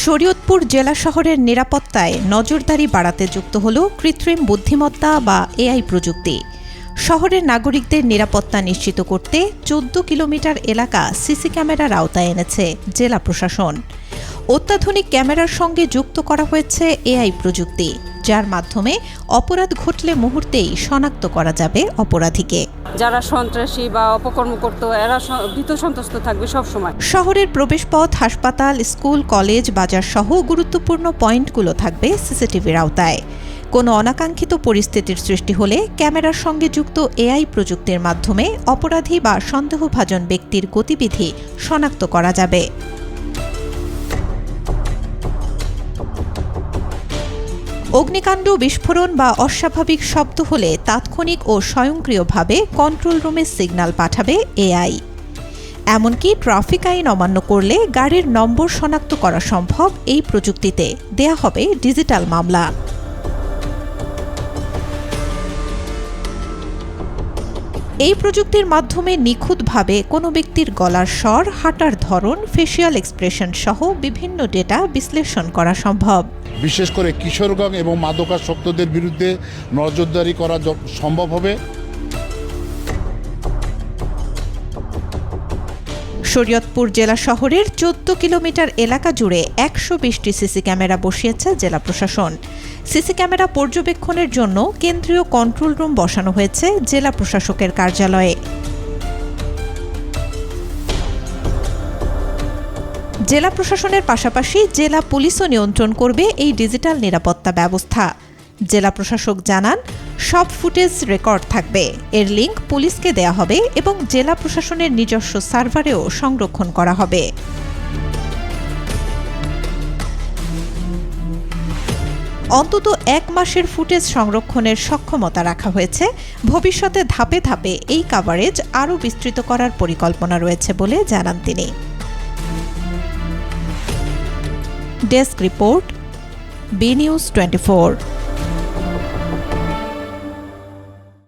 শরীয়তপুর জেলা শহরের নিরাপত্তায় নজরদারি বাড়াতে যুক্ত হল কৃত্রিম বুদ্ধিমত্তা বা এআই প্রযুক্তি। শহরের নাগরিকদের নিরাপত্তা নিশ্চিত করতে ১৪ কিলোমিটার এলাকা সিসি ক্যামেরার আওতায় এনেছে জেলা প্রশাসন। অত্যাধুনিক ক্যামেরার সঙ্গে যুক্ত করা হয়েছে এআই প্রযুক্তি, যার মাধ্যমে অপরাধ ঘটলে মুহূর্তেই শনাক্ত করা যাবে অপরাধীকে। যারা সন্ত্রাসী বা অপকর্ম করতো এরা ভীত সন্ত্রস্ত থাকবে সব সময়। শহরের প্রবেশপথ, হাসপাতাল, স্কুল, কলেজ, বাজার সহ গুরুত্বপূর্ণ পয়েন্টগুলো থাকবে সিসিটিভির আওতায়। কোনো অনাকাঙ্ক্ষিত পরিস্থিতির সৃষ্টি হলে ক্যামেরার সঙ্গে যুক্ত এআই প্রযুক্তির মাধ্যমে অপরাধী বা সন্দেহভাজন ব্যক্তির গতিবিধি শনাক্ত করা যাবে। অগ্নিকাণ্ড, বিস্ফোরণ বা অস্বাভাবিক শব্দ হলে তাৎক্ষণিক ও স্বয়ংক্রিয়ভাবে কন্ট্রোল রুমে সিগন্যাল পাঠাবে এআই। এমনকি ট্রাফিক আইন অমান্য করলে গাড়ির নম্বর শনাক্ত করা সম্ভব এই প্রযুক্তিতে। দেয়া হবে ডিজিটাল মামলা। এই প্রযুক্তির মাধ্যমে নিখুঁতভাবে কোনো ব্যক্তির গলার স্বর, হাঁটার ধরন, ফেসিয়াল এক্সপ্রেশন সহ বিভিন্ন ডেটা বিশ্লেষণ করা সম্ভব। বিশেষ করে কিশোরগঞ্জ এবং মাদকাসক্তদের বিরুদ্ধে নজরদারি করা সম্ভব হবে। শরীয়তপুর জেলা শহরের ১৪ কিলোমিটার এলাকা জুড়ে ১২০টি সিসি ক্যামেরা বসিয়েছে জেলা প্রশাসন। সিসি ক্যামেরা পর্যবেক্ষণের জন্য কেন্দ্রীয় কন্ট্রোল রুম বসানো হয়েছে জেলা প্রশাসকের কার্যালয়ে। জেলা প্রশাসনের পাশাপাশি জেলা পুলিশও নিয়ন্ত্রণ করবে এই ডিজিটাল নিরাপত্তা ব্যবস্থা। জেলা প্রশাসক জানান, সব ফুটেজ রেকর্ড থাকবে। এর লিঙ্ক পুলিশকে দেয়া হবে এবং জেলা প্রশাসনের নিজস্ব সার্ভারেও সংরক্ষণ করা হবে। অন্তত ১ মাসের ফুটেজ সংরক্ষণের সক্ষমতা রাখা হয়েছে। ভবিষ্যতে ধাপে ধাপে এই কভারেজ আরও বিস্তৃত করার পরিকল্পনা রয়েছে বলে জানান তিনি। Desk report, B news 24।